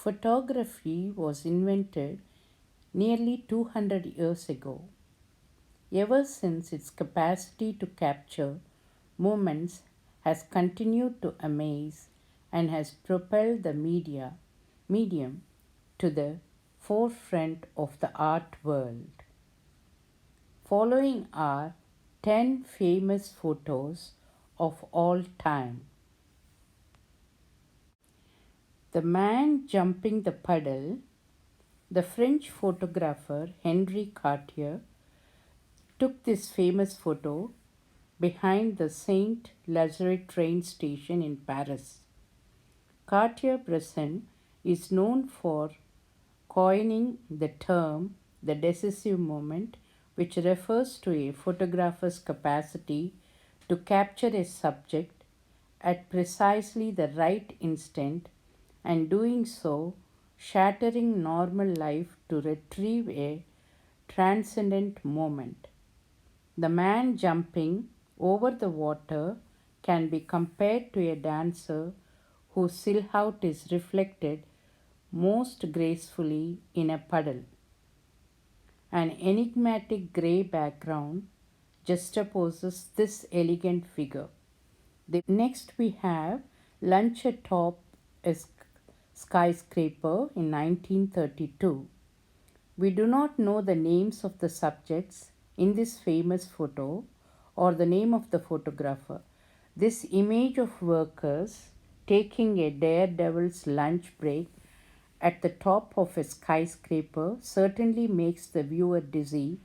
Photography was invented nearly 200 years ago. Ever since, its capacity to capture moments has continued to amaze and has propelled the medium to the forefront of the art world. Following are 10 famous photos of all time. The man jumping the puddle, the French photographer Henri Cartier took this famous photo behind the Saint Lazare train station in Paris. Cartier-Bresson is known for coining the term the decisive moment, which refers to a photographer's capacity to capture a subject at precisely the right instant and doing so shattering normal life to retrieve a transcendent moment. The man jumping over the water can be compared to a dancer whose silhouette is reflected most gracefully in a puddle. An enigmatic grey background juxtaposes this elegant figure. Next, we have Lunch Atop a Skyscraper in 1932. We do not know the names of the subjects in this famous photo or the name of the photographer. This image of workers taking a daredevil's lunch break at the top of a skyscraper certainly makes the viewer dizzy,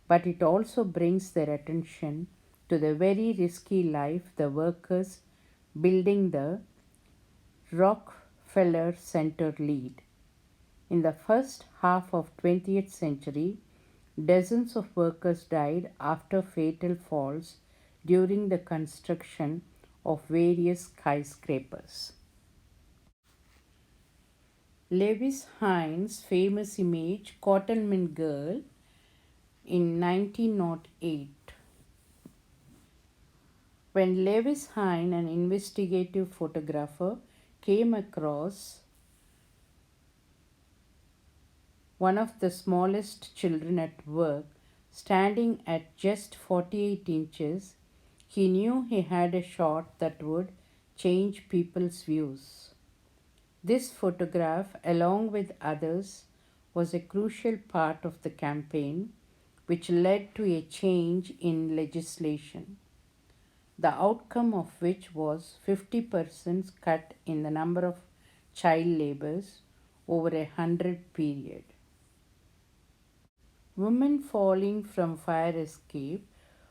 but it also brings their attention to the very risky life the workers building the Rockefeller Center lead. In the first half of 20th century, dozens of workers died after fatal falls during the construction of various skyscrapers. Lewis Hines' famous image Cottonman Girl in 1908. When Lewis Hine, an investigative photographer, came across one of the smallest children at work, standing at just 48 inches, he knew he had a shot that would change people's views. This photograph, along with others, was a crucial part of the campaign, which led to a change in legislation, the outcome of which was 50% cut in the number of child labors over a 100 period. Women falling from fire escape.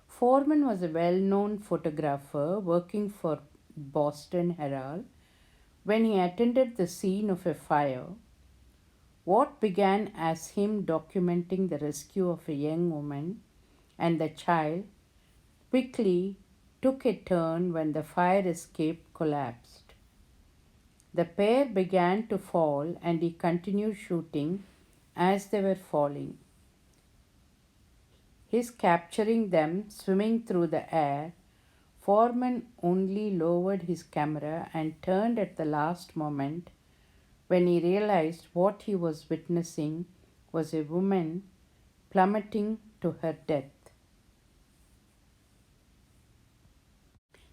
Foreman was a well known photographer working for Boston Herald when he attended the scene of a fire. What began as him documenting the rescue of a young woman and the child quickly took a turn when the fire escape collapsed. The pair began to fall and he continued shooting as they were falling. His capturing them swimming through the air, Foreman only lowered his camera and turned at the last moment when he realized what he was witnessing was a woman plummeting to her death.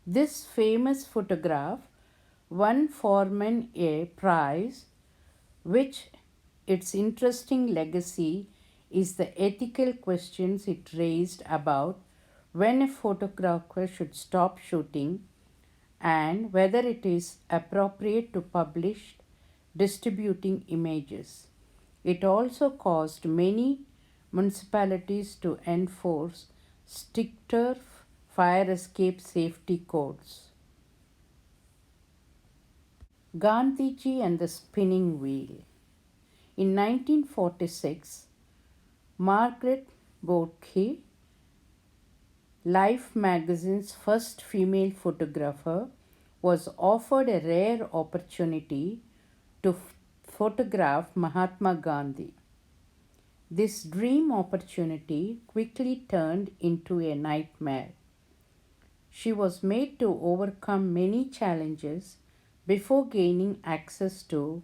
This famous photograph won Foreman a prize, which its interesting legacy is the ethical questions it raised about when a photographer should stop shooting and whether it is appropriate to publish distributing images. It also caused many municipalities to enforce stricter fire escape safety codes. Gandhiji and the Spinning Wheel. In 1946, Margaret Bourke, Life magazine's first female photographer, was offered a rare opportunity to photograph Mahatma Gandhi. This dream opportunity quickly turned into a nightmare. She was made to overcome many challenges before gaining access to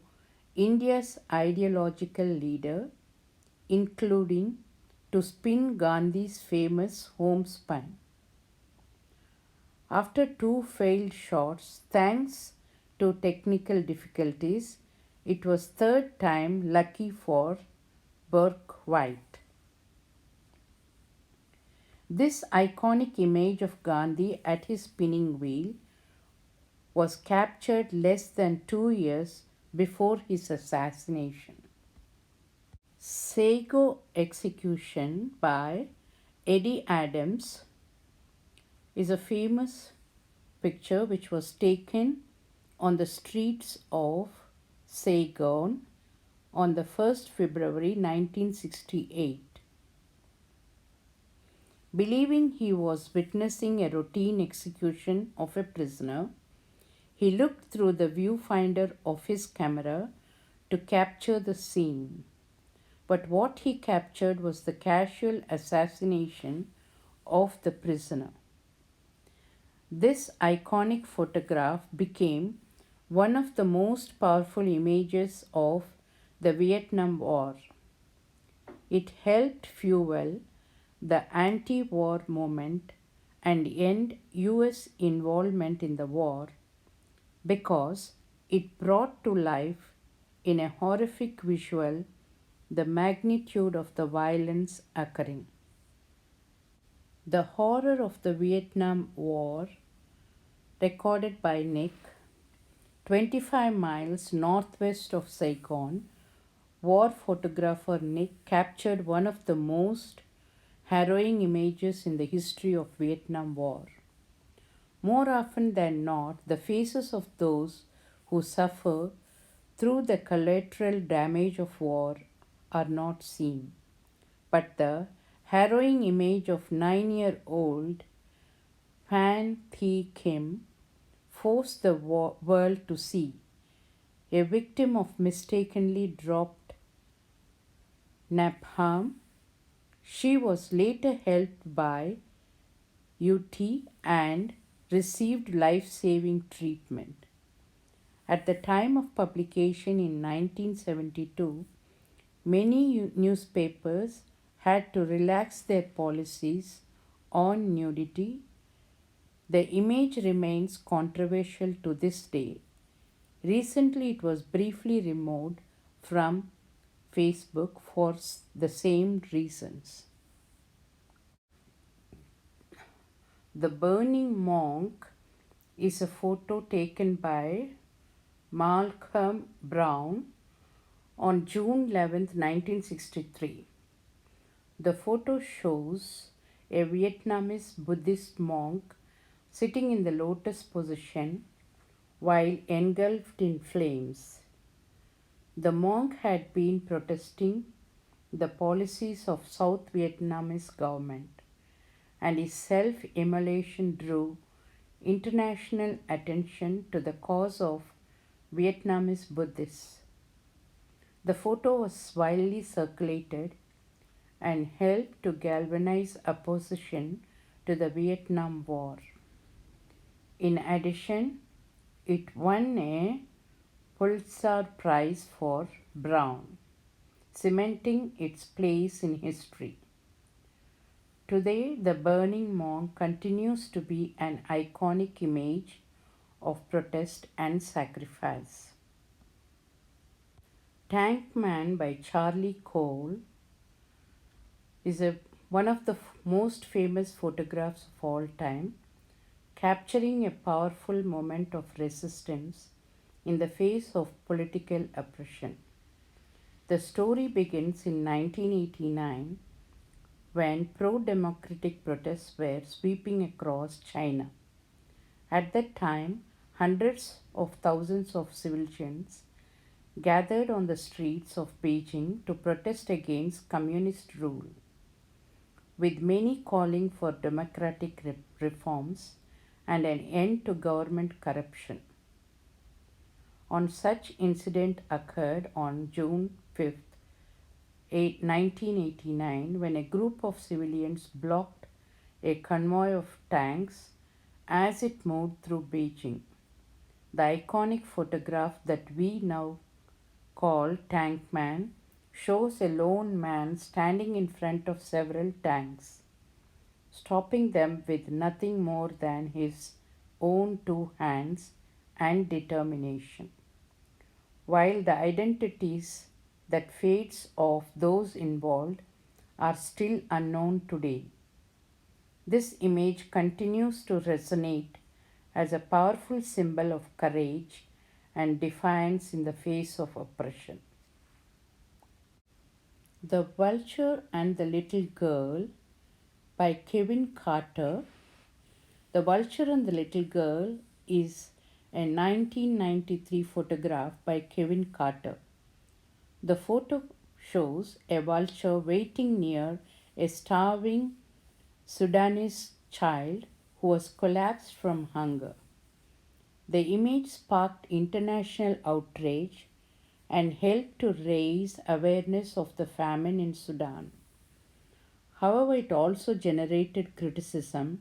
India's ideological leader, including to spin Gandhi's famous homespun. After two failed shots, thanks to technical difficulties, it was third time lucky for Burke White. This iconic image of Gandhi at his spinning wheel was captured less than 2 years before his assassination. Sago execution by Eddie Adams is a famous picture which was taken on the streets of Saigon on the 1st February 1968. Believing he was witnessing a routine execution of a prisoner, he looked through the viewfinder of his camera to capture the scene. But what he captured was the casual assassination of the prisoner. This iconic photograph became one of the most powerful images of the Vietnam War. It helped fuel the anti war movement and end US involvement in the war because it brought to life in a horrific visual the magnitude of the violence occurring. The horror of the Vietnam War, recorded by Nick, 25 miles northwest of Saigon, war photographer Nick captured one of the most harrowing images in the history of Vietnam War. More often than not, the faces of those who suffer through the collateral damage of war are not seen, but the harrowing image of 9-year-old Phan Thi Kim forced the world to see. A victim of mistakenly dropped napalm, she was later helped by UT and received life-saving treatment. At the time of publication in 1972, many newspapers had to relax their policies on nudity. The image remains controversial to this day. Recently, it was briefly removed from Facebook for the same reasons. The Burning Monk is a photo taken by Malcolm Brown on June 11, 1963. The photo shows a Vietnamese Buddhist monk sitting in the lotus position while engulfed in flames. The monk had been protesting the policies of South Vietnamese government, and his self-immolation drew international attention to the cause of Vietnamese Buddhists. The photo was widely circulated and helped to galvanize opposition to the Vietnam War. In addition, it won a Pulitzer Prize for Brown, cementing its place in history. Today, the Burning Monk continues to be an iconic image of protest and sacrifice. Tank Man by Charlie Cole is one of the most famous photographs of all time, capturing a powerful moment of resistance in the face of political oppression. The story begins in 1989 when pro-democratic protests were sweeping across China. At that time, hundreds of thousands of civilians gathered on the streets of Beijing to protest against communist rule, with many calling for democratic reforms and an end to government corruption. On such incident occurred on June 5th, 1989, when a group of civilians blocked a convoy of tanks as it moved through Beijing. The iconic photograph that we now called Tankman, shows a lone man standing in front of several tanks, stopping them with nothing more than his own two hands and determination. While the identities that fates of those involved are still unknown today, this image continues to resonate as a powerful symbol of courage and defiance in the face of oppression. The Vulture and the Little Girl by Kevin Carter. The Vulture and the Little Girl is a 1993 photograph by Kevin Carter. The photo shows a vulture waiting near a starving Sudanese child who was collapsed from hunger. The image sparked international outrage and helped to raise awareness of the famine in Sudan. However, it also generated criticism,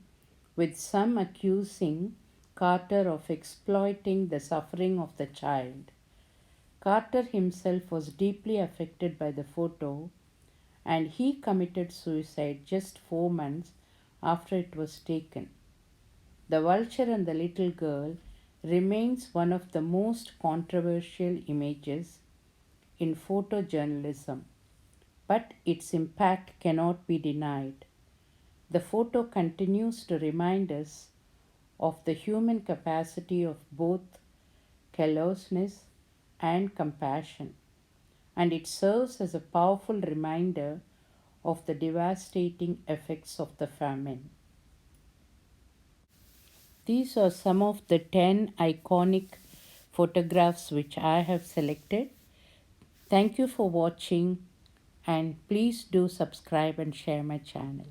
with some accusing Carter of exploiting the suffering of the child. Carter himself was deeply affected by the photo and he committed suicide just 4 months after it was taken. The Vulture and the Little Girl remains one of the most controversial images in photojournalism, but its impact cannot be denied. The photo continues to remind us of the human capacity of both callousness and compassion, and it serves as a powerful reminder of the devastating effects of the famine. These are some of the 10 iconic photographs which I have selected. Thank you for watching and please do subscribe and share my channel.